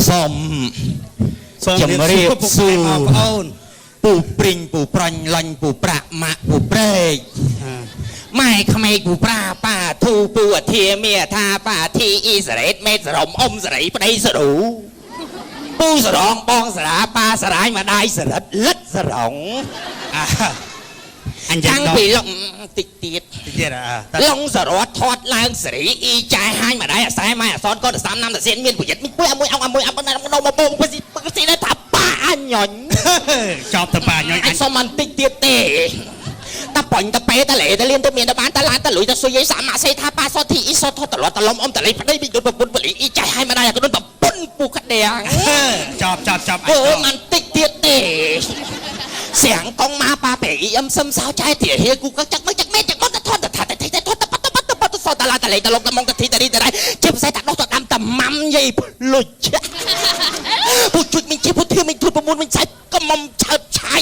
សូមជំរាបសួរបងប្អូនពូព្រិញពូប្រាញ់លាញ់ពូប្រាក់ម៉ាក់ពូប្រេកម៉ែក្មេកពូប្រាប៉ាធូពូអធាមេថាប៉ាធីអ៊ីសរ៉េតមេតសរំអ៊ំសរីប្តីសរូពូសរងបងសរាប៉ាសរាយម្ដាយសរិតលិតសរងអញ្ចឹងពីលងតិចទៀតលងសរតថតឡើងសេរីអ៊ីចាយហាញម្ដាយអាសែម៉ែអសនក៏30nămតាសៀនមានប្រយ័ត្នមួយអមួយអនៅមកបងពីស៊ីថាប៉ាអញញចប់ទៅប៉ាញញអញសុំមិនតិចទៀតទេតាប៉ុញតាពេតាលេតាលៀនទៅមានតាបានតាឡានតាលុយតាសុយឯសាម៉ាសេថាប៉ាសតធីអ៊ីសតតលតលំអ៊ំតលេប្តីពីដូចប្រពន្ធបលីអ៊ីចាយហាញម្ដាយក៏ដូចប្រពន្ធពូក្ដៀងចប់មិនតិចទៀតទេសៀងកងមកប៉ាពេអ៊ំសឹមសៅចែទាហៀគូក៏ចាក់មកចាក់មេចាក់មកថតទៅសតឡាតលេតលំតមកទីតារីតាជាផ្សេងតាដោះទៅដាំតាម៉ាំយាយលុចពូជួយមិនជាពូធៀមិនទួត9មិនឆៃក៏មុំឆើតឆៃ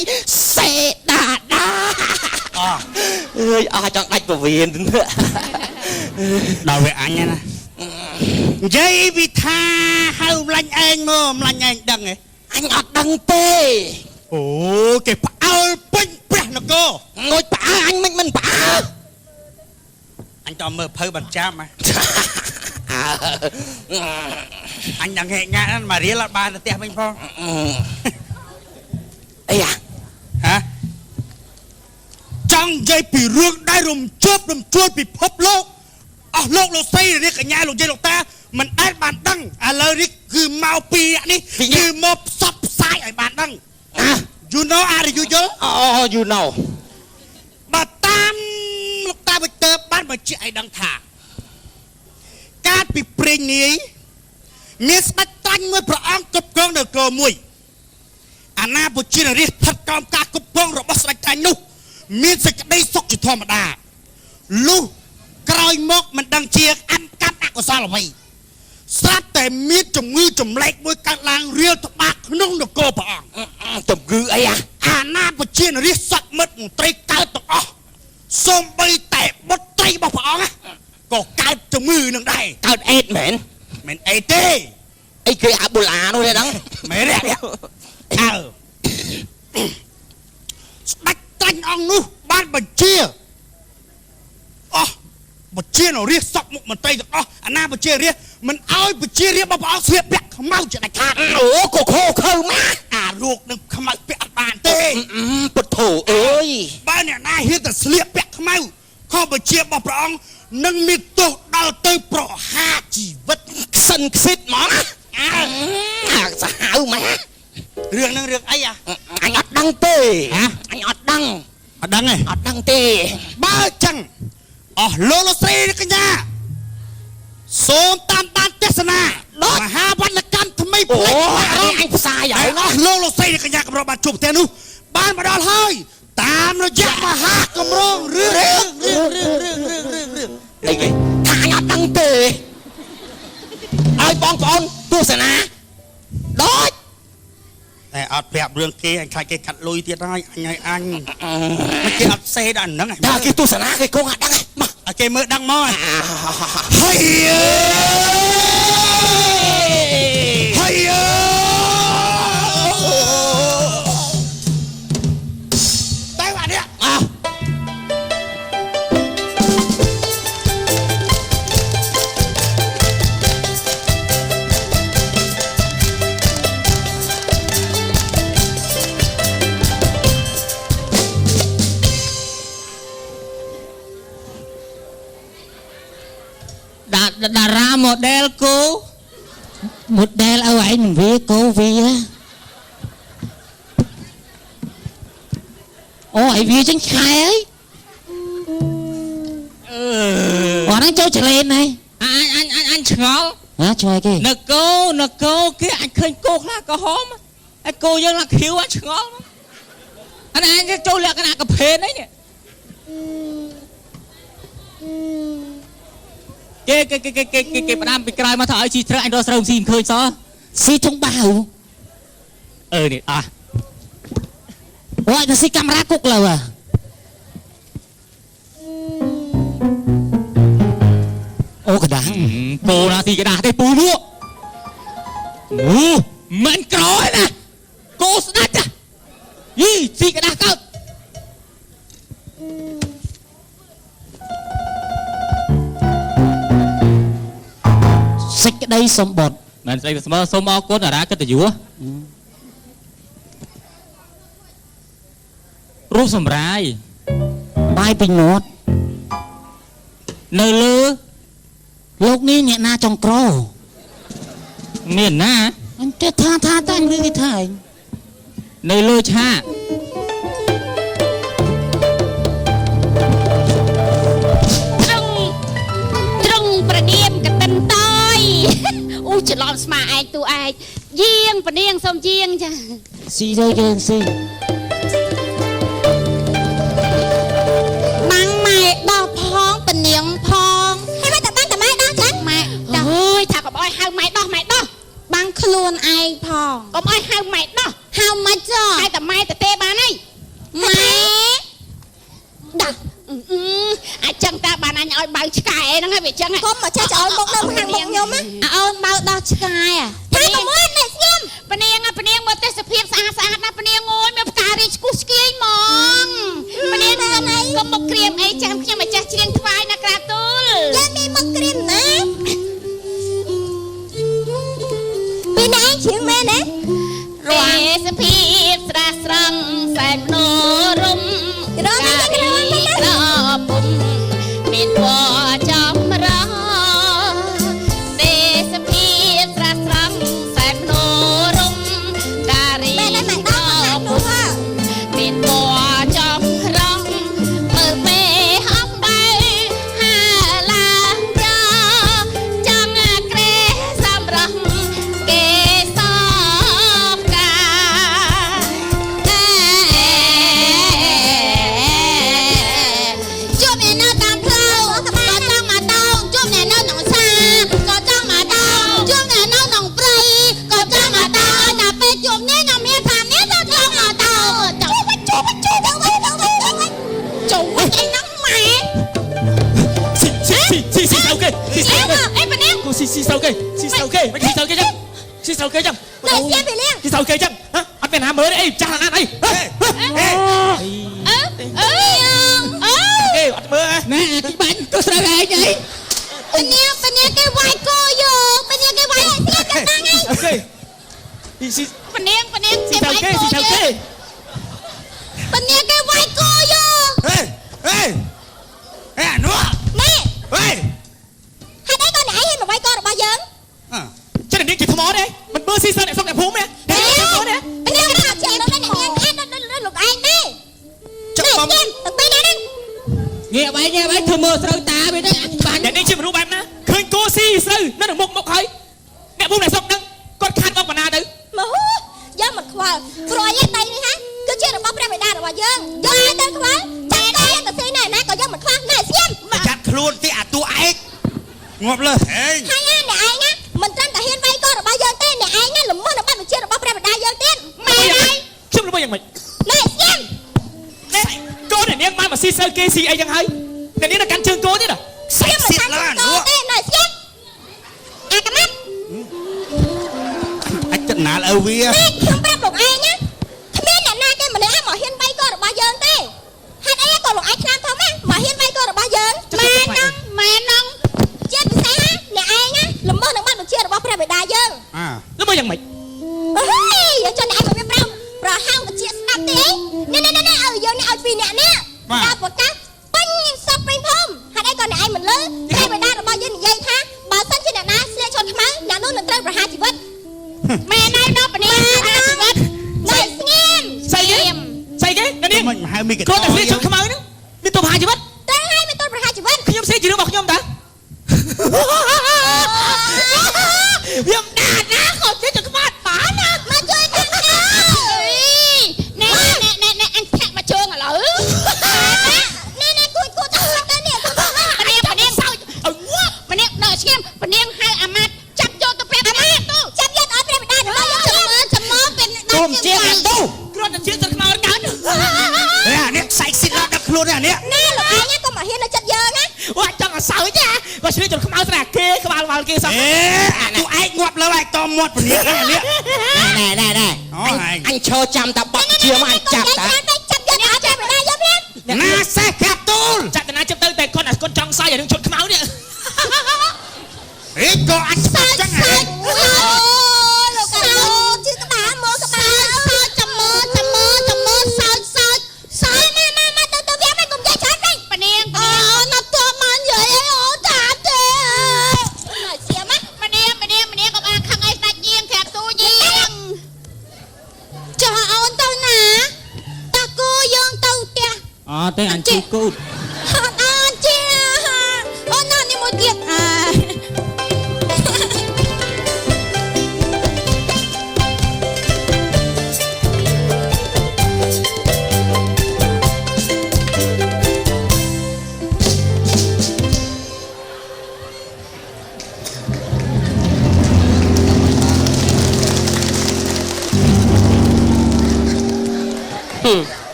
សេដាអើយអស់ចង់ដាច់ពវៀនដល់វាអញណានិយាយវិថាហៅម្លាញ់ឯងមកម្លាញ់ឯងដឹងហ៎អញអត់ដឹងទេអូគេផ្អើលពេញព្រះនគรงួយផ្អើអញមិនផ្អើអញតមើលភៅបញ្ចាំអញដឹងហេងាក់មករៀលអត់បានទៅផ្ទះវិញផងអីហ៎ចង់និយាយពីរឿងដែលរំជើបរំជួលពិភពលោកអស់លោកលោកស្រីនេះកញ្ញាលោកយាយលោកតាមិនដែលបានដឹងឥឡូវនេះគឺមកពីនេះគឺមកផ្សព្វផ្សាយឲ្យបានដឹងyou know អារយូយល់អូ you know បើតាមលោកតាវិទើបានបញ្ជាក់ឲ្យដឹងថាកាលពីព្រេងនាយមានស្ដេចត្រាញ់មួយព្រះអង្គគ្រប់គ្រងនគរមួយអាណាប្រជារាស្ត្រស្ថិតក្រោមការគ្រប់គ្រងរបស់ស្ដេចត្រាញ់នោះមានសេចក្តីសុខជាធម្មតាលុះក្រោយមកមិនដឹងជាអកម្មអកុសលអ្វីស្រាប់តែមានជំងឺចម្លែកមួយកើតឡើងរាលត្បាតក្នុងនគរព្រះអង្គជំងឺអីអាណាប្រជារាស្ត្រសត្វមិត្តមន្ត្រីកើតទាំងអស់សូម្បីតែបុត្រីរបស់ព្រះអង្គក៏កើតជំងឺនឹងដែរកើតអេដមែនអេដទេអីគេអាបូឡានោះទេហ្នឹងមែនទេស្ដេចត្រាញ់អង្គនោះបានបញ្ជាប្រជារាស្ត្រសពមុខមន្ត្រីទាំងអស់អាណាប្រជារាស្ត្រមិនអោយប្រជារាស្ត្ររបស់ព្រះអង្គស្លៀកពាក់ខ្មៅជាដាច់ខាតអូកខោខើមកអារូបនឹងខ្មៅពាក់អត់បានទេពុទ្ធោអើយបើអ្នកណាហ៊ានតែស្លៀកពាក់ខ្មៅខុសបញ្ជារបស់ព្រះអង្គនឹងមានទោសដល់ទៅប្រហារជីវិតខ្សិនខ្សិតហ្មងសាហាវម៉ារឿងហ្នឹងរឿងអីអញអត់ដឹងទេអញអត់ដឹងទេបើចឹងអស់លោកស្រីកញ្ញាសូមតាមដានទេសនាមហាវណ្ណកម្មថ្មីប្លែកអញផ្សាយហើយអស់លោកស្រីកញ្ញាកម្របានជួបផ្ទះនោះបានមកដល់ហើយតាមរយៈមហាកម្រងរឿងអីគេថាអញអត់ដឹងទេឲ្យបងប្អូនទស្សនាដូចតែអត់ប្រាប់រឿងគេអញខ្លាចគេកាត់លុយទៀតហើយអញមិនគេអត់សេដល់ហ្នឹងតែគេទស្សនាគេគង់អត់ដឹងមកឲ្យគេមើលដឹងមកហើយតែអានេះតារា model គូ model ឲ្យឯងនឹងវាគូវាអូឲ្យវាចឹងឆ្កែហើយអូហ្នឹងចូលចលេនហើយអញឆ្ងល់ឆ្ងល់គេនគរគេអញឃើញគោខ្លះក្រហមហើយគោយើងឡើងខៀវអញឆ្ងល់អញចូលលក្ខណៈកាភេនហ្នឹងគេផ្ដាំពីក្រោយមកថាឲ្យជីត្រឹកអញរកស្រូវស៊ីមិនឃើញសោះស៊ីធុងបាវនេះអូយទៅស៊ីកាមេរ៉ាគុកលើអូកដាស់គោណាទីកដាស់ទេពូលក់ មិនក្រោយណាគោស្ដាច់ចាយីស៊ីកដាស់កើតសេចក្តីសម្បត្តិ មិនស្អីស្មើសូមអរគុណអារាកិត្តិយសរូបសម្រាយ បាយពេញមាត់ នៅលើ លោកនេះអ្នកណាចុងក្រ មានណា អញទេថាតាំងឬគេថាឯង នៅលើឆាក ត្រង់ប្រដៀមកតិនតយអូច្រឡំស្មាឯងតួឯងយាងប្រដៀងសុំយាងចា ស៊ីទៅគេស៊ី ម៉ាំងម៉ែដោះផងពនាងផងហើយមកតែបាំងតែម៉ែដោះចាម៉ែដោះអើយថាកុំអោយហៅម៉ែដោះបាំងខ្លួនឯងផងកុំអោយហៅម៉ែដោះហៅមិនចោតែម៉ែទៅទេបានហើយម៉ែដោះអាចចឹងតាបានអញឲ្យបើឆ្កែហ្នឹងហើយវាចឹងកុំមកចេះចោលមុខនៅខាងមុខខ្ញុំណាអូនបើដោះឆ្កែថាកុំអើយនេះស្ងៀមពនាងមើលទេសភាពស្អាតណាពនាងអូយមានផ្ការីឆ្គុះឆ្កៀយហ្មងពនាងទៅណៃកុំមកក្រៀមអីចាំខ្ញុំម្ចាស់ច្រៀងថ្វាយណាក្រាទូលយ៉ាងនេះមកក្រៀមណាពីណៃច្រៀងមែនណាទេសភាពស្រស់ស្រង់សែនភ្នោរំរំក្រពុំមានពណ៌ចម្រុះទេសភាពស្រស់ស្រង់សែនភ្នោរំការីក្រពុំមានពណ៌ចម្រុះមើលមេអំបែហាឡើងចាចង់ក្រេសម្រស់គេសកាជួបអ្នកនៅតាមផ្លូវក៏ចង់មកតោងជួបអ្នកនៅក្នុងសាក៏ចង់មកតោងជួបអ្នកនៅក្នុងព្រៃក៏ចង់មកតោងតែពេលជួបនេះខ្ញុំមានថានេះទៅចង់មកតោងជួបទៅវិញចូលអីហ្នឹងម៉ែស៊ីsao kêស៊ីsao kê អេប៉នាង côស៊ីsao kêស៊ីsao kê mấy sao kê chứស៊ីsao kê chứ តែជាពីលៀង ស៊ីsao kê chứ hả anh bên hàm mới đấy cha là anh ấy ê anh mới à ណែទីបាញ់ទៅស្រូវឯងអី ប៉នាងគេវាយគោយកប៉នាងគេវាយឲ្យស្លាប់យ៉ាងណា okស៊ី ប៉នាងគេវាយគោ ស៊ីsao kêស៊ីsao kê ប៉នាងគេវាយគោយក អានោះ ណែ ហេ ហេតុអីក៏អ្នកឯងហ៊ានមកវាយករបស់យើង chắc là những cái thằng mó đấy mình bơ xí sơn lại xong lại phúng đấy ប៉នាងមកជាដល់អ្នកនាងឯងលោកឯងទេ ចាំបង ទៅពេលណាហ្នឹង ងាកបែកធ្វើមើលស្រូវតាវាទៅអញបាញ់ để đây chưa một bài na khơi cô xí sư nó được một hơi nè bung này xong nâng con khát ông mà na đấy មកយើងមិនខ្វល់ព្រោះឯងដៃនេះហ่ะគឺជារបស់ព្រះបិតារបស់យើងយើងទៅខ្វល់ចាតែទៅស៊ីណែណាក៏យើងមិនខ្វល់ណែស្ងៀម ចាត់ខ្លួនទីអាតួឯងងាប់លើហេ ហើយអ្នកឯងណាមិនត្រឹមតែហ៊ានវាយករបស់យើងទេអ្នកឯងណាល្មើសនៅបាត់បញ្ជារបស់ព្រះបិតាយើងទៀតម៉ែហើយ chứ nó bây giờ mày ណែស្ងៀម cô này niếng mai mà xí sơn kê xí ấy chẳng hay này niếng là cắn chân cô thế à សៃស៊ីឡា ត នោះ ទេណែស្ងៀមអាកម៉ាត់ អាចចិត្តណាលឪវា ណែខ្ញុំប្រាប់លោកឯងណាគ្មានអ្នកណាគេម្នាក់ឯងមកហ៊ានវាយករបស់យើងទេហេតុអីក៏លោកឯងខ្លាំងធំណាមកហ៊ានវាយករបស់យើងម៉ែនងជាពិសេសណាអ្នកឯងណាល្មើសនៅបាត់បញ្ជារបស់ព្រះបិតាយើង nó bây giờ mày អើយយកចុះអ្នកឯងមកវាប្រហោងបញ្ជាស្ដាប់ទេនេះឲ្យយើងនេះឲ្យពីរអ្នកនេះដល់ប្រកាសពេញសពពេញភូមិហេតុអីក៏អ្នកឯងមិនលើព្រះបិតារបស់យើងនិយាយថាបើសិនជាអ្នកណាស្លៀកឈុតខ្មៅអ្នកនោះនឹងត្រូវប្រហារជីវិតម៉ែណៃដល់ពនាប្រហារជីវិតណៃស្ងៀម say cái này niếng មិនហៅមីក cô này xí chân không ơi nữa đi tụi hà chứ mất តែឲ្យមិនទល់ប្រហារជីវិត khi em xí chỉ được bọc nhom ta em đàn á còn xí chân không ăn bả nè មកជួយខាងនេះណែអញធាក់មកជើងឥឡូវណែគួយទៅនេះពនាងសោចពនាងដល់ស្ងៀមពនាងហៅអាម៉ាត់ចាប់យកទៅព្រះបិតាទៅចាប់យកឲ្យព្រះបិតារបស់យើងចាំមើលเป็น ទុំជាអាទូ គ្រាន់តែជាទឹកខ្មៅកើត នេះសៃស៊ីឡាដល់ខ្លួននេះ ណែលោកឯងក៏មកហ៊ាននៅចិត្តយើងណា អូចង់ឲ្យសើ ចាបើឆ្លៀតចុះខ្មៅស្រាគេក្បាលគេសោះ អេទូឯងងាប់លើឯងតមាត់ពលាកនេះនេះ ណែអញឈរចាំតាបត់ជាមកអញចាប់តា ចាប់យកអត់ចាប់មិនដែរយកទៀត ណាសេះកាប់ទូល ចាក់តាណាចាប់ទៅតែគាត់អាគាត់ចង់សាយឲ្យនឹងឈុតខ្មៅនេះ អេក៏អញស្ដាប់ចឹងហ៎ អូលោកកាជឿក្បាលមកក្បាលចាំមើលសើចណាទៅវាមិនកុំនិយាយច្រើនវិញប៉នាងអូណាត់តមកនិយាយអីអូតាទេមកសៀមប៉នាងកុំអាខឹងអីស្ដាច់យាងប្រាប់ទូយាងចុះអូនទៅណាតាគូយើងទៅផ្ទះ អត់ទេអញជីគូត អត់ជាអូនណានេះមួយទៀតអា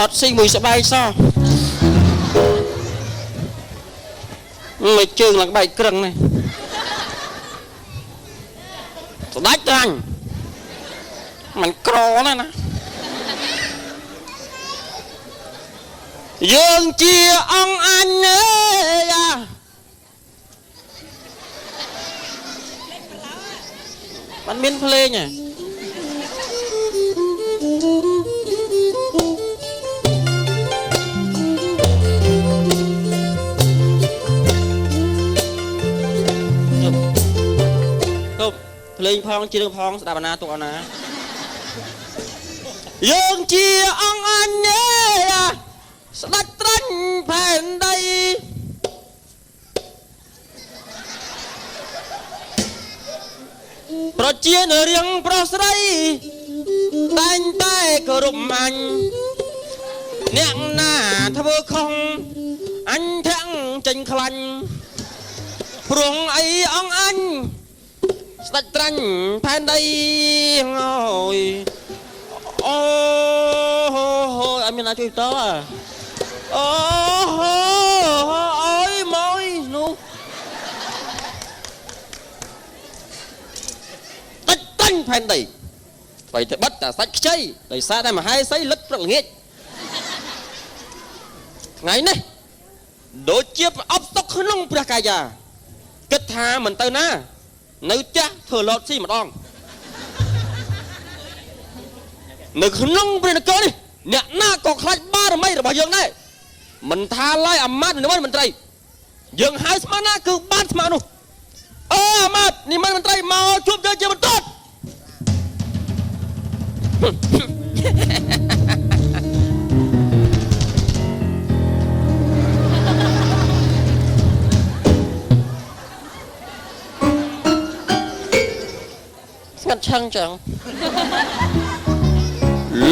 អត់ស៊ីមួយស្បែកសោះមិនជើងឡើងបែកក្រឹងនេះស្ដាច់តាញ់มันក្រណាស់ណាយើងជាអង្គអញអើយมันមានភ្លេងហ៎ភ្លេងផងជារឿងផងស្ដាប់អាណាទុកអាណាយើងជាអង្គអញអើយស្ដាច់ត្រាញ់ផែនដីប្រជានៅរៀងប្រុសស្រីតែងតែគោរពអញអ្នកណាធ្វើខុសអញធាក់ចេញខ្លាញ់ព្រោះអីអង្គអញស្ដាច់ត្រាញ់ផែនដីអើយអូអញមានណាជួយតអូអើយមកនោះស្ដាច់ត្រាញ់ផែនដីអ្វីទៅបិទតែសាច់ខ្ចីដោយសារតែមហេសីលឹកព្រឹកល្ងាចថ្ងៃនេះដូចជាប្រអប់ទុកក្នុងព្រះកាយាគិតថាមិនទៅណានៅផ្ទះធ្វើឡូតស៊ីម្ដងនៅក្នុងព្រះនគរនេះអ្នកណាក៏ខ្លាចបារមីរបស់យើងដែរមិនថាឡើយអាម៉ាត់និមន្តមន្ត្រីយើងហៅស្មានណាគឺបានស្មាននោះអូអាម៉ាត់និមន្តមន្ត្រីមកជួបយើងជាបន្តស្ងាត់ឆឹងចឹង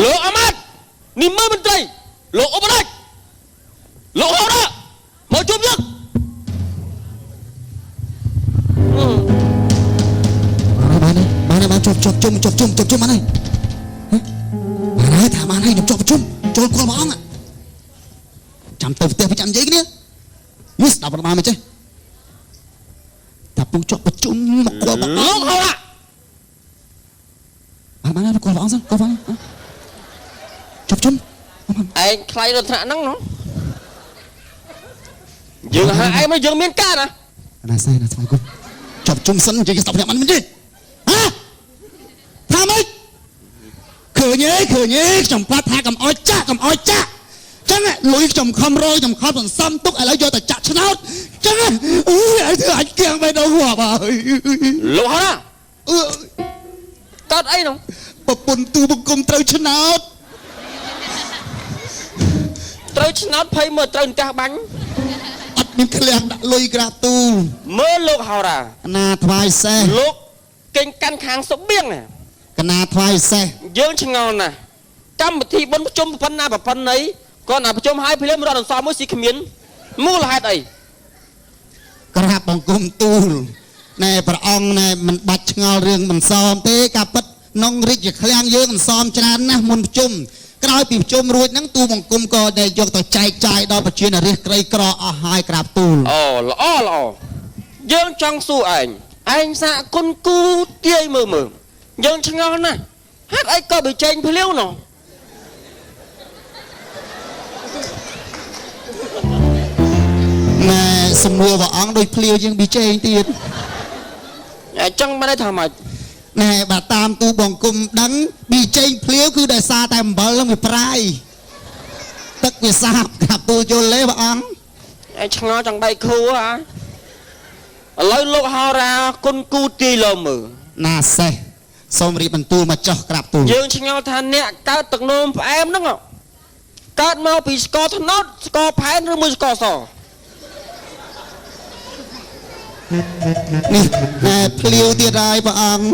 លោកអាម៉ាត់និមន្តមន្ត្រីលោកឧបនាចលោកហៅណាមកជួបយើងបានជប់បានហើយថាបានហើយខ្ញុំជប់ប្រជុំចូលគល់ព្រះអង្គចាំទៅផ្ទះប្រចាំនិយាយគ្នាយូស្ដាប់បានមិនចេះតែពុំជប់ប្រជុំមកគល់ព្រះអង្គលោកហៅណាបានហើយគល់ព្រះអង្គសិនគល់ព្រះអង្គជប់ជុំឯងខ្លាចរត់ថ្នាក់ហ្នឹងនោះយើងហៅឯងមកយើងមានការណាណាស្អីណាស្អីគុំជប់ជុំសិននិយាយស្ដាប់អ្នកមិនទេហ៎ថាម៉េចឃើញទេខ្ញុំប្រាប់ថាកុំអោយចាក់ចឹងលុយខ្ញុំខំរយខ្ញុំខំសន្សំទុកឥឡូវយកទៅចាក់ឆ្នោតចឹងអូយឲ្យធ្វើអាចគៀងបែរដល់ហួបហើយលោកហ៎តើអីនោះប្រពន្ធទូបង្គំត្រូវឆ្នោតភ័យមើលត្រូវចាស់បាញ់អត់មានឃ្លាំងដាក់លុយក្រាស់ទូមើលលោកហោរាកណាថ្វាយសេះលោកកេងកាន់ខាងសុបៀងកណាថ្វាយសេះយើងឆ្ងល់ណាស់កម្មវិធីបុណ្យប្រជុំប្រពន្ធណាប្រពន្ធណីគាត់ណាប្រជុំឲ្យភ្លាមរត់អន្សមមួយស៊ីគ្មានមូលហេតុអីក្រាបបង្គំទូលណែព្រះអង្គណែមិនបាច់ឆ្ងល់រឿងមិនសមទេការពិត នងរិទ្ធជាឃ្លាំងយើងមិនសមច្រើនណាស់មុនប្រជុំក្រោយពីប្រជុំរួចហ្នឹងទូបង្គំក៏ได้យកទៅចែកចាយដល់ប្រជារាស្ត្រក្រីក្រអស់ហើយក្រាបទូល អូល្អយើងចង់សួរឯងសាកគុណគូទាយមើលយើងឆ្ងល់ណាស់ហេតុអីក៏បញ្ចេញភ្លាវនោះ ណែសំណួរព្រះអង្គដូចភ្លាវជាងប៊ីចេងទៀត អញ្ចឹងមិនได้ថាម៉េច ណែបើតាមទូបង្គំដឹងប៊ីចេងភ្លាវគឺដោយសារតែអំបិលនឹងវាប្រាយទឹកវាសាបក្រាបទូលយល់ទេព្រះអង្គ ឯងឆ្ងល់ចង់ដៃគ្រូហ៎ឥឡូវលោកហោរាគុណគូទាយលើមើល ណាសេះសូមរៀបបន្ទូលមកចោះក្រាបទូល យើងឆ្ងល់ថាអ្នកកើតទឹកនោមផ្អែមហ្នឹងកើតមកពីស្ករត្នោតស្ករផែនឬមួយស្ករស នេះណែភ្លាវទៀតហើយព្រះអង្គ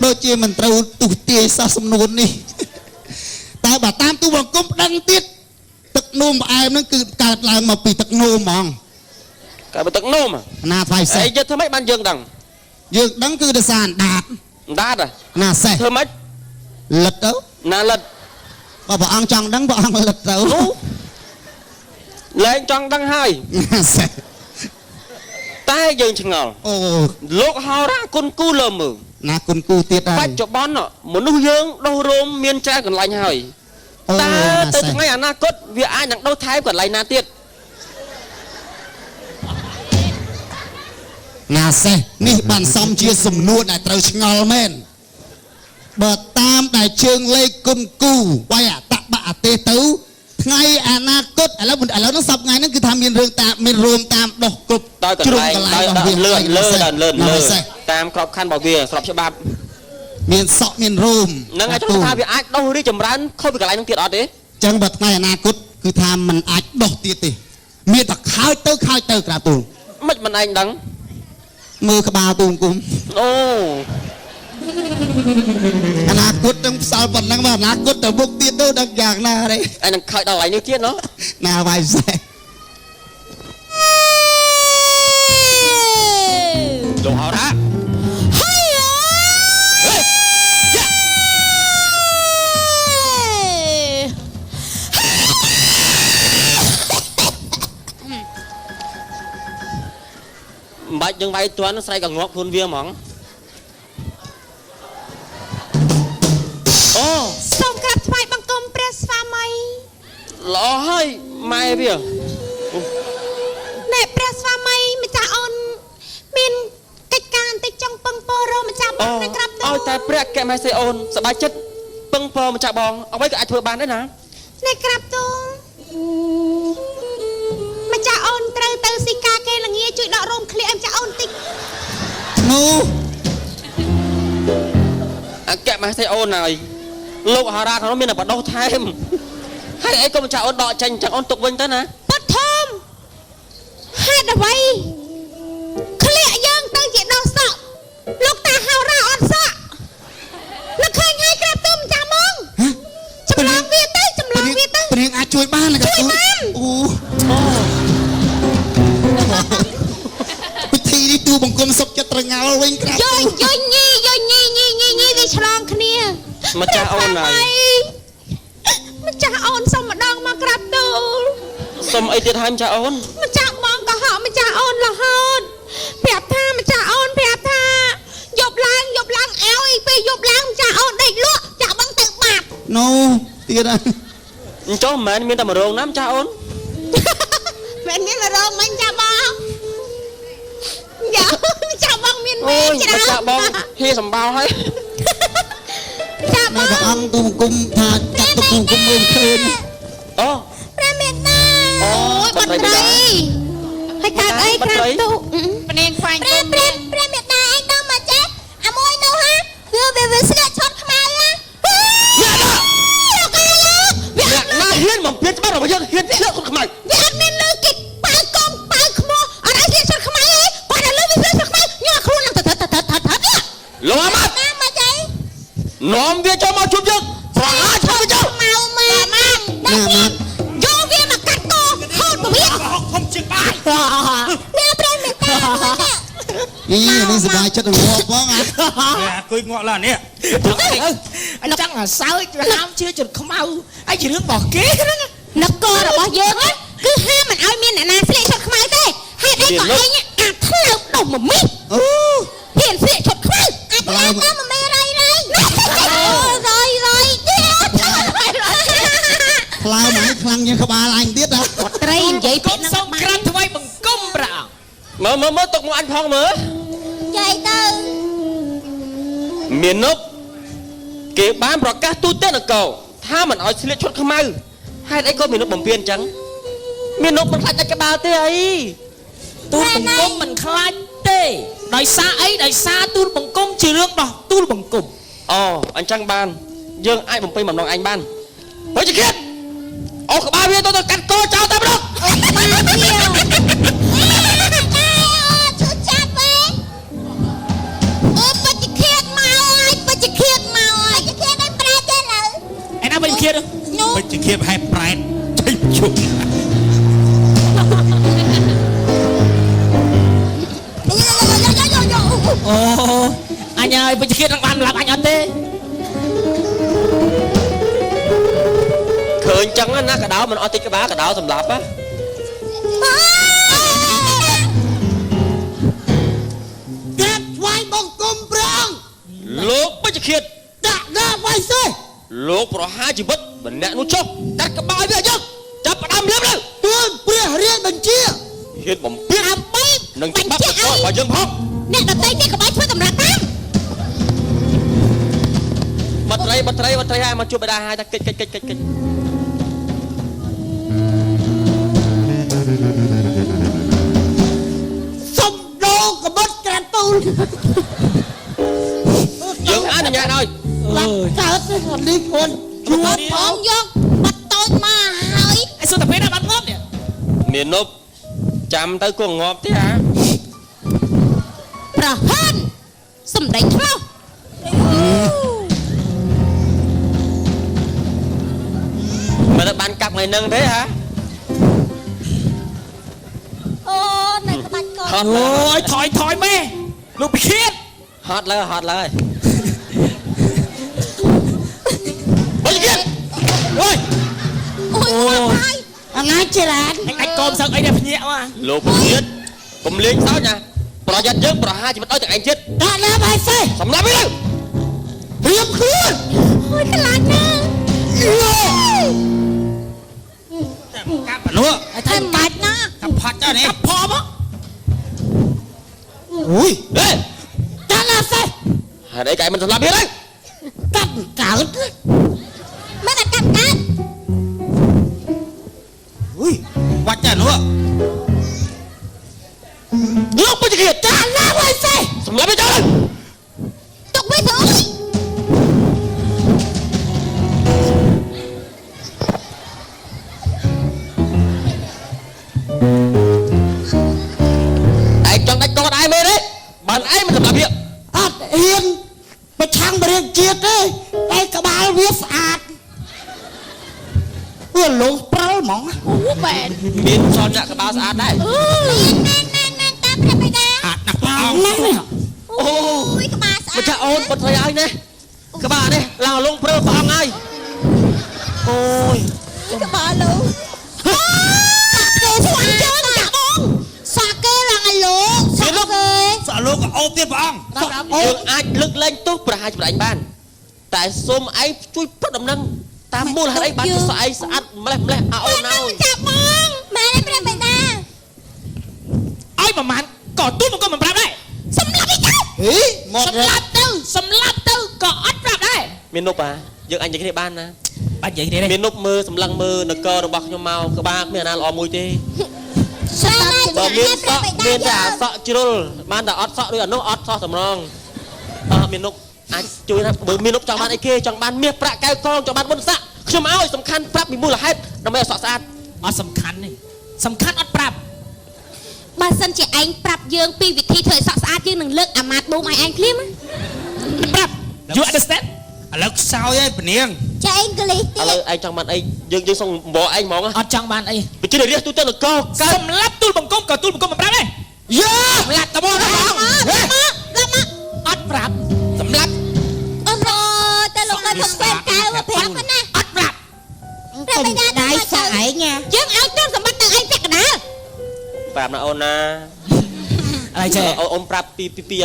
ដូចជាមិនត្រូវទុះទាយសោះសំនួននេះ តែបើតាមទូបង្គំដឹងទៀតទឹកនោមផ្អែមហ្នឹងគឺកើតឡើងមកពីទឹកនោមហ្មង កើតពីទឹកនោម ណាថ្លៃសេះ ឯងយកធ្វើម៉េចបានយើងដឹង យើងដឹងគឺដោយសារអណ្ដាត ដាត ណាសេះ ធ្វើម៉េច លិតទៅ ណាលិត បើព្រះអង្គចង់ដឹងព្រះអង្គលិតទៅ លែងចង់ដឹងហើយ ណាសេះ តែយើងឆ្ងល់ អូ លោកហោរាគុណគូលើមើល ណាគុណគូទៀតហើយ បច្ចុប្បន្នមនុស្សយើងដោះរោមមានច្រើនកន្លែងហើយ អូ តើ ណា ទៅ សេះ ថ្ងៃអនាគតវាអាចនឹងដោះថែមកន្លែងណាទៀត ណាសេះនេះបានសំជាសំនួរដែលត្រូវឆ្ងល់មែនបើតាមដែលជើងលេខគុណគូវាយអតបៈអទេសទៅថ្ងៃអនាគតឥឡូវហ្នឹងសប្ថ្ងៃហ្នឹងគឺថាមានរឿងតាមមានរួមតាមដោះគ្រប់ ដោយកន្លែងដោយដាក់លឿនតាមក្របខ័ណ្ឌរបស់វាស្របច្បាប់ មានសក់មានរួម នឹងអាចថាវាអាចដោះរីកចម្រើនខុសពីកន្លែងហ្នឹងទៀតអត់ទេ ចឹងបើថ្ងៃអនាគតគឺថាมันអាចដោះទៀតទេមានតែខើចទៅក្រាបទូល មិនមិនឯងដឹង មើលក្បាលទូបង្គំ អូ អនាគតនឹងផ្សល់ប៉ុណ្ណឹងមកអនាគតទៅមុខទៀតទៅដឹងយ៉ាងណាទេ ឯនឹងខើចដល់កន្លែងនេះទៀតណោះ ណាវាយសេះ លោកហោរា បាច់យើងវាយទាន់ស្រែកកងក់ខ្លួនវាហ្មងអូ សូមក្រាបថ្វាយបង្គំព្រះស្វាមី ល្អហើយម៉ែវា អ្នកព្រះស្វាមីម្ចាស់អូនមានកិច្ចការបន្តិចចង់ពឹងពោរម្ចាស់បងណាក្រាបទូល ឲ្យតែព្រះកែមេសេអូនសប្បាយចិត្តពឹងពរម្ចាស់បងអ្វីក៏អាចធ្វើបានដែរណា អ្នកក្រាបទូលម្ចាស់អូនត្រូវទៅស៊ីកាគេល្ងាជួយដករោមឃ្លៀកម្ចាស់អូនតិច នោះ អកែមេសេអូនហើយលោកហារាក្នុងមានតែបដោះថែមហើយអីក៏ម្ចាស់អូនដកចេញចឹងអូនទុកវិញទៅណា ពុតធំហេតុអ្វីឃ្លៀកយើងទៅជាដោះសក់លោកតាហៅរ៉ាអត់សក់នឹកឃើញហើយក្រាបទូលម្ចាស់មកចម្លងវាទៅ ព្រៀងអាចជួយបានណាក្រាបទូលអូពិធីនេះទូបង្គំសុកចិត្តត្រងោលវិញក្រាបទូល យញញីវាឆ្លងគ្នា ម្ចាស់អូនហើយ ម្ចាស់អូនសុំម្ដងមកក្រាបទូល សុំអីទៀតហើយម្ចាស់អូន ម្ចាស់បងក៏ហៅម្ចាស់អូនរហូតប្រាប់ថាម្ចាស់អូនប្រាប់ថាយប់ឡើងឲ្យពេលយប់ឡើងម្ចាស់អូនដេកលក់ចាក់បងទៅបាត់ នោះទៀតហើយ អញ្ចឹងមិនមែនមានតែ1រោងណាម្ចាស់អូន មិនមានរោងមិនចាស់បងយ៉ាម្ចាស់បងមាន អូ មេ យ ច្រើន ម្ចាស់បងហៀសម្បោហើយ ចាស់ប នៅ ង ព្រះអង្គទូបង្គំថាចាត់ទូបង្គំមើលឃើញ អូ ព្រះមេត្តា អូ អូយបត្រីហើយកើតអីក្រាបទូលភ្នែកខ្វាញ់គុំព្រះមេត្តាឯងដល់មកចេះអាមួយនោះហ่าវាស្លៀកឈុតខ្មៅហ่า អ្នកណាហ៊ានបំពេញច្បាប់របស់យើងហ៊ានស្លៀកខ្លួនខ្មៅ វាអត់មានលើគេប៉ៅកងប៉ៅខ្មោះអត់ឲ្យស្លៀកឈុតខ្មៅទេគាត់តែលើវាស្លៀកឈុតខ្មៅញ៉ាំខ្លួនឡើងទៅនេះ លោកអាម៉ាត់ ណាមកចេះ នាំវាចូលមកជួបយើងប្រហារធ្វើចុះ ខ្មៅមកម៉ាយកវាមកកាត់កហូតមកវា ហុកធំជាងបាយ អ្នកព្រះមេត្តា នេះសบายចិត្តងាប់ផងអា គួយងាក់ឡានេះ អញ្ចឹងអាសើចហាមជឿជិតខ្មៅឯជារឿងរបស់គេហ្នឹង នគររបស់យើងគឺហាមមិនឲ្យមានអ្នកណាស្លៀកឈុតខ្មៅទេហេតុអីក៏ឯងអាថ្លើបដុំមមី អូ ហ៊ានស្លៀកឈុតខ្មៅអាថ្លើបដុំមមីរៃរៃទៀត ផ្លើមឲ្យខ្លាំងជាងក្បាលអញទៀតហ៎ ត្រីនិយាយ គុ ពី ំ នឹង សូមក្រាបថ្វាយបង្គំព្រះអង្គ មើលទុកមកអញផងមើល ចៃទៅ មាននប់គេបានប្រកាសទូទៅនគរថាមិនឲ្យស្លៀកឈុតខ្មៅហេតុអីក៏មាននប់បំពេញអញ្ចឹងមាននប់មិនខ្លាចដាច់ក្បាលទេអី ទូលបង្គំមិនខ្លាចទេដោយសារអីដោយសារទូលបង្គំជារឿងដោះទូលបង្គំ អូអញ្ចឹងបានយើងអាចបំពេញបំណងអញបានបើជាគិតអូក្បាលវាទៅកាត់កោចោលតែម្ដង មកទៀតឈឺចាប់វិញអូបច្ចិឃាតមកហើយបច្ចិឃាតមកហើយបច្ចិឃាតឲ្យប្រែទេលើ ឯណាវិញឃាត នោះ មិនជាគៀបហែប្រែតជិះជុំ អូអញហើយវិញឃាតនឹងបានម្លាប់អញអត់ទេ ឃើញអញ្ចឹងណាកដោមិនអត់តិចក្បាលកដោសម្លាប់ណា កាត់ថ្វាយបង្គំព្រះអង្គ លោកបច្ចិឃាត ដាក់ដាក់ໄວសេ លោកប្រហារជីវិតម្នាក់នោះចុះកាត់ក្បាលវាអញ្ចឹងចាប់ផ្ដើមលៀបទៅ ទួនព្រះរាជបញ្ជា ហ៊ានបំពេញ ដើម្បី នឹងច្បាប់នគររបស់យើងផង អ្នកដតីទៀតក៏បានធ្វើតម្រាប់តាម បត្រីឲ្យមកជួបបិតាហើយថាកិច្ច សុំដោកបិតក្រាទូល យើងអនុញ្ញាតឲ្យ បាត់កើតទេនេះខ្លួនជួប ផងយកបាត់តូចមកហើយ ឯសុទ្ធតែពេលណាបានងប់នេះ មាននប់ចាំទៅគង់ងាប់ទេហ៎ ប្រហែលសំដីឆ្លោះ មិនទៅបានកាប់ថ្ងៃហ្នឹងទេហ៎ អូនៅក្បាច់កូន ហត់ អូយថយមេលោកពិឃាត ហត់លើបើជិះអូយ អូយហើយ អាណាចរាន អញដាច់កូនសឹកអីនេះភ្ញាក់មក លោកពញាតកុំលេងសើចណាប្រយ័ត្នយើងប្រហារជីវិតឲ្យទាំងឯងចិត្ត ដាក់ណាໄວសេ សម្រាប់វាទៅ ព្រៀបខ្លួន អូយខ្លាចណាស់ កាប់នោះ តែតែបាច់ណាស់ កាប់ផាត់ទៅនេះ កាប់ផម អូយ ហេ ដាក់ណាសេ ហេតុអីកែមិនសម្រាប់វាទៅ កាត់កើត មិនតែកាត់កាត់ អូយវាច់ទៅនោះ លោកបច្ចិឃាត ដាក់ណាໄວសេ សម្រាប់វាទៅ ទុកវាទៅអើយ ឯងចង់ដាច់កោតឯងមែនទេបានឯងមិនសម្រាប់វា អត់ហ៊ានប្រឆាំងបរិយាជាតិទេតែក្បាលវាស្អាតវាលងព្រិលហ្មង អូបែន មានសនដាក់ក្បាលស្អាតដែរ អូយណែតាមព្រះបិតា អាដាក់ប្រអង ណាស់នេះ អូយក្បាលស្អាត មិនចាអូនបត្រីឲ្យណាក្បាលនេះឡើងលងព្រើព្រះអង្គហើយអូយ ក្បាលលោកសាក់គេស្អាតចាបងសាក់គេរងឲ្យលោកសាក់គេ សក់លោកក៏អូបទៀតព្រះអង្គ យើងអាចលើកលែងទោសប្រហារជីវិតឯងបានតែសូមឯងជួយព្រឹកដំណឹងតាមមូលហេតុអីបានសក់ឯងស្អាតម្លេះឲ្យអូនហើយ ចាប់បងមែនទេព្រះបិតា ឲ្យប្រហែលក៏ទូលបង្គំមិនប្រាប់ដែរ សម្លាប់វាទៅ ហីមក សម្លាប់ទៅក៏អត់ប្រាប់ដែរ មាននប់យើងអាចនិយាយគ្នាបានណា បាច់និយាយគ្នាទេ មាននប់មើលសម្លឹងមើលនគររបស់ខ្ញុំមកក្បាលគ្មានអាណាល្អមួយទេ ស្លាប់ បើមានសក់មានតែអាសក់ជ្រុលបានតែអត់សក់ដូចអានោះអត់សោះសម្រងមាននប់អាចជួយណាបើមាននប់ចង់បានអីគេចង់បានមាសប្រាក់កែវកងចង់បានបុណ្យស័ក្តិខ្ញុំឲ្យសំខាន់ប្រាប់ពីមូលហេតុដើម្បីឲ្យសក់ស្អាត អត់សំខាន់ទេសំខាន់អត់ប្រាប់ បើសិនជាឯងប្រាប់យើងពីវិធីធ្វើឲ្យសក់ស្អាតយើងនឹងលើកអាម៉ាតបូមឲ្យឯងភ្លាម ប្រាប់ you understand ឥឡូវខ្សោយហើយពនាង ចាអេងក្លីស ឥ ទៀត ឡូវឯងចង់បានអីយើងសុំបបឯងហ្មង អត់ចង់បានអី បញ្ជារាជទូទៅនគរ សម្លាប់ទូលបង្គំក៏ទូលបង្គំមិនប្រាប់ដែរ យ៉ា សម្លាប់តបបង ហេ ប្រាប់ណាអូនណា អីចេះ អូនប្រាប់ពីពិធី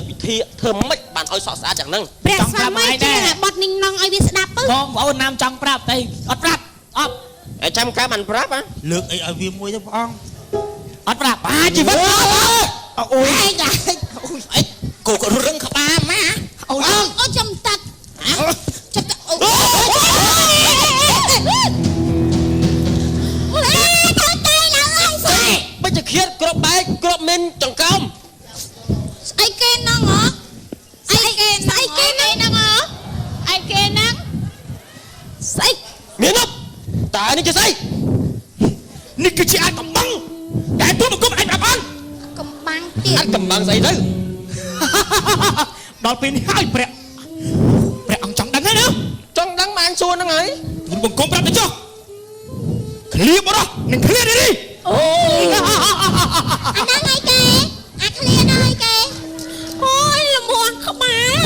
ធ្វើម៉េចបានឲ្យសក់ស្អាតយ៉ាងហ្នឹង ព្រះស្វាមីជាបត់នីងណងឲ្យវាស្ដាប់ទៅ បងប្អូនណាមចង់ប្រាប់តែអត់ប្រាប់អត់ ឯចាំការបានប្រាប់ហ៎ លើកអីឲ្យវាមួយទៅព្រះអង្គ អត់ប្រាប់ជីវិត អូយ អីគោក៏រឹងក្បាលម៉ា អូចំតាត់ចាំអូទៅតែឡើយស្អី មិនจะឃាតគ្រប់បែកគ្រប់មិនចង្កោម ស្អីគេណងហ៎ស្អីគេណងហ៎អីគេណងស្អី មានអត់តើនេះជាស្អី នេះគឺជាអាចកំបាំងតែទូមកគុំអាចប្រាប់អន់ កំបាំងទៀត អត់កំបាំងស្អីទៅ ដល់ពេលនេះហើយព្រះអង្គចង់ដឹងហើយណា ចង់ដឹងបានសួរហ្នឹងហើយ ទូលបង្គំប្រាប់ទៅចុះឃ្លៀបរោះនឹងឃ្លៀនេះ អូ អាហ្នឹងហើយគេអាឃ្លៀនហើយគេអូយលមន់ក្បាល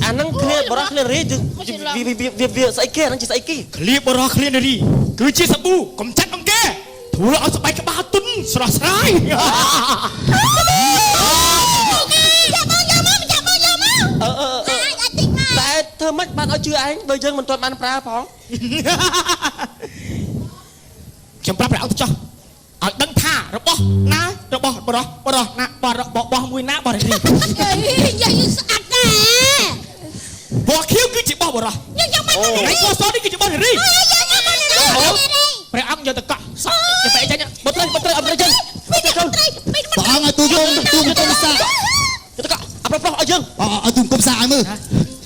អាហ្នឹងឃ្លាបរោះឃ្លារីវាស្អីគេអាហ្នឹងជាស្អីគេ ឃ្លៀបរោះឃ្លៀនេះគឺជាសាប៊ូកំចាត់អង្គែធ្វើឲ្យស្បែកក្បាលទុនស្រស់ស្រាយ តែធ្វើម៉េចបានឲ្យជឿឯងបើយើងមិនទាន់បានប្រើផង ខ្ញុំប្រាប់ព្រះអង្គទៅចុះឲ្យដឹងថារបស់ណារបស់បរោះណាបោះមួយណាបរិរី យាយស្អាតដែរ បោះខៀវគឺជាបោះបរោះ យើងមិន ថ្ងៃកោសនេះគឺជាបរិរី ព្រះ ព្រះអង្គយកទៅកក់សក់ទៅបែកចាញ់បត្រីអត់ចឹង ព្រះអង្គឲ្យទូយងគុំសា យកទៅកក់អប្រុសឲ្យយើង ឲ្យទូគុំសាឲ្យមើល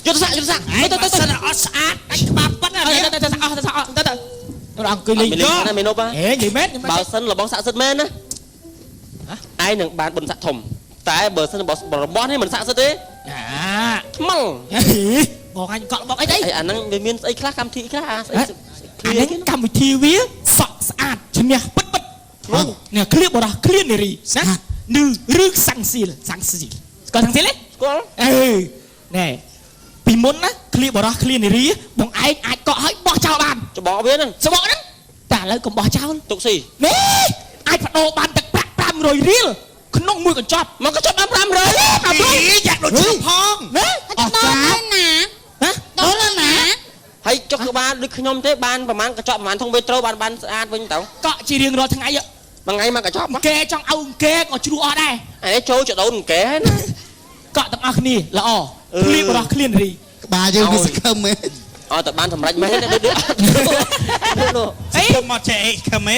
យកទៅសាក់ទៅ សិនអត់ស្អាតអាចក្បាលប៉ិតទៅអង្គុយលេង មានណាមេនុប ហេនិយាយមែន បើសិនរបស់ស័ក្តិសិទ្ធិមែនណាឯងនឹងបានបុណ្យស័ក្តិធំតែបើសិនរបស់នេះមិនស័ក្តិសិទ្ធិទេ អា ថ្មល់ បងអញកក់បងអីទេ អាហ្នឹងវាមានស្អីខ្លះកម្មវិធីខ្លះស្អី អានេះកម្មវិធីវាសក់ស្អាតឈ្នះពិតនេះឃ្លៀបបរោះឃ្លៀននារីណាឬសាំងស៊ីលស្គាល់សាំងស៊ីលទេ ស្គាល់ អេណែពីមុនណាឃ្លៀបបរោះឃ្លៀននារីបងឯងអាចកក់ឲ្យបោះចោលបាន ច្បកវាហ្នឹង សបកហ្នឹងតែឥឡូវកុំបោះចោល ទុកស៊ី នេះអាចបដូរបានទឹកប្រាក់500រៀលក្នុងមួយកញ្ចប់ មកក៏ចាប់បាន500 យ៉ាក់ដូចជឿផងណា អត់ដល់ណា ហ៎ ដល់ណា ហើយចុះក្បាលដូចខ្ញុំទេបានប្រហែលកញ្ចប់ប្រហែលធំមេត្រូបានស្អាតវិញទៅ កក់ជារៀងរាល់ថ្ងៃ មួយថ្ងៃមកកញ្ចប់ គេចង់ឲ្យអង្គែក៏ជ្រោះអត់ដែរ អានេះចូលចដូនកែណា កក់ទាំងអស់គ្នាល្អឃ្លៀបបរោះឃ្លៀននារី ក្បាលយើងវាសង្ឃឹមហ៎ អត់តែបានសម្រេចមែនទេដូចអីមកចេះអីខំហ៎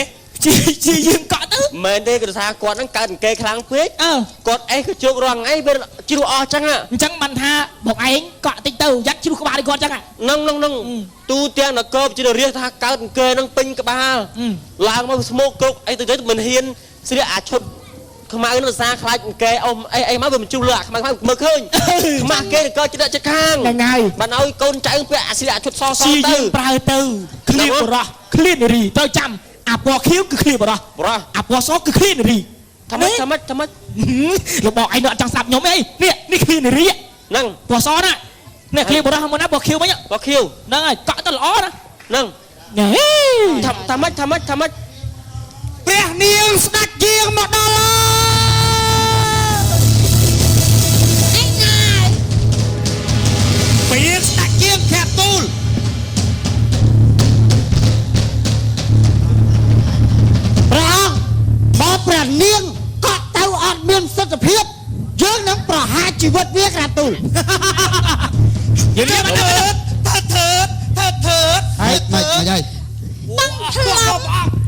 ជាយើងកក់ទៅ មែនទេគឺថាគាត់ហ្នឹងកើតអង្គែខ្លាំងពេក អើ គាត់អេក៏ជោគរងថ្ងៃវាជ្រោះអស់ចឹង អញ្ចឹងបានថាបងឯងកក់តិចទៅយ៉ាក់ជ្រុះក្បាលឲ្យគាត់ចឹង នឹងទូទាំងនគរជារាជថាកើតអង្គែហ្នឹងពេញក្បាលឡើងមកស្មោកគ្រប់អីទៅមិនហ៊ានស្លៀកអាឈុតខ្មៅនឹងភាសាខ្លាចអង្គែអ៊ំអីមកវាមិនជ្រុះលើអាខ្មៅមើលឃើញខ្មាស់គេក៏ចិត្តចិត្តខាង ហ្នឹងហើយ បានឲ្យកូនចៅពាក់អាស្លៀកអាឈុតសស ជា ទៅ យើងប្រើទៅឃ្លៀបបរោះឃ្លៀននារីទៅចាំអាពណ៌ខៀវគឺឃ្លៀបបរោះ បរោះ អាពណ៌សគឺឃ្លៀននារី ថាម៉េច លោកបងឯងអត់ចង់ស្ដាប់ខ្ញុំអីនេះឃ្លៀននារី ហ្នឹង ពណ៌សណានេះឃ្លៀបបរោះមកណាពណ៌ខៀវវិញ បោះខៀវ ហ្នឹងហើយកក់ទៅល្អណា ហ្នឹង ណែ ថាម៉េចព្រះនាងស្ដេចជាងមកដល់ អីណា ព្រះស្ដេចជាងខាត់ទូល ព្រះអង្គបើព្រះនាងកក់ទៅអត់មានសិទ្ធិភាពយើងនឹងប្រហារជីវិតវាក្រាទូល យើងនេះមកធ្វើត ហើយមិនហើយ បងផ្លប់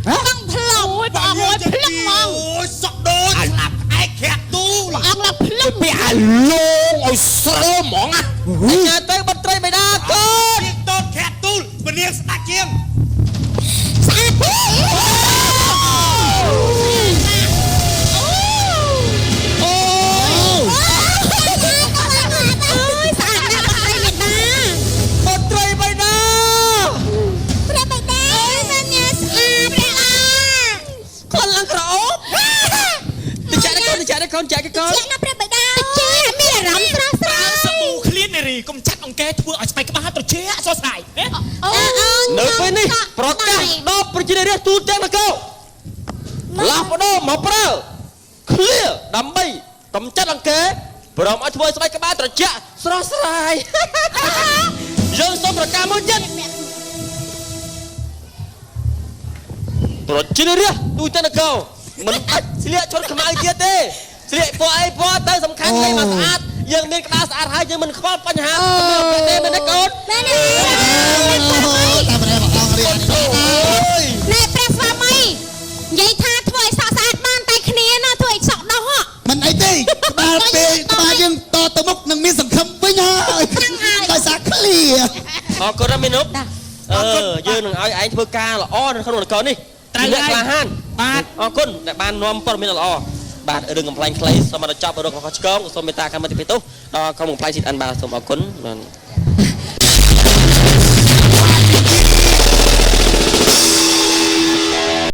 បងផ្លប់អូយបងអើយផ្លឹកហ្មង អូយសក់ដូចអាឡាប់ឯកខាត់ទូល អងឡាផ្លឹក ពាក់អាលងឲ្យស្រោមហ្មង ញ៉ាទៅបត់ត្រីបេដាកូន ជាងតតខាត់ទូលព្រះនាងស្ដេចជាង ស្អាតពេក អូ បត់ត្រីបេដា ព្រះបិតានាងស្អាតព្រះអ ខ្លួនឡើងក្រអូបទៅចាក់កូនចាក់កូន ជាណាព្រះបិតាជាមានអារម្មណ៍ស្រស់ស្រាយ សាប៊ូឃ្លៀននារីកុំចាត់អង្គែធ្វើឲ្យស្បែកក្បាលត្រជាក់សស្ដាយណា អូ នៅពេលនេះប្រកាសដល់ប្រជារាស្ត្រទូទាំងនគរ ប ឡាស់បដូរមកប្រើឃ្លៀដើម្បីកំចាត់អង្គែព្រមឲ្យធ្វើស្បែកក្បាលត្រជាក់ស្រស់ស្រាយយើងសូមប្រកាសមួយទៀតត្រជារះទូទៅនគរមិនអាចស្លៀកឈុតខ្មៅទៀតទេស្លៀកពណ៌អីពណ៌ទៅសំខាន់តែមកស្អាតយើងមានក្បាលស្អាតហើយយើងមិនខ្វល់បញ្ហាទៅទេមែនទេកូន ណែព្រះស្វាមីនិយាយថាធ្វើឲ្យសក់ស្អាតបានតែគ្នាណាធ្វើឲ្យសក់ដោះ មិនអីទេក្បាលពេលក្បាលយើងតទៅមុខនឹងមានសង្ឃឹមវិញហើយដោយសារឃ្លៀ អរគុណមីនុកយើងនឹងឲ្យឯងធ្វើការល្អនៅក្នុងនគរនេះត្រូវក្លាហានបាទអរគុណដែលបាននាំព័ត៌មានល្អបាទរឿងកំ pl ែងខ្លីសូមមកចប់រឿងរបស់ឆ្កងសូមមេត្តាកម្មវិធីពេទោដល់ក្រុមកំ pl ែងស៊ីតអានបាទសូមអរគុណបាទ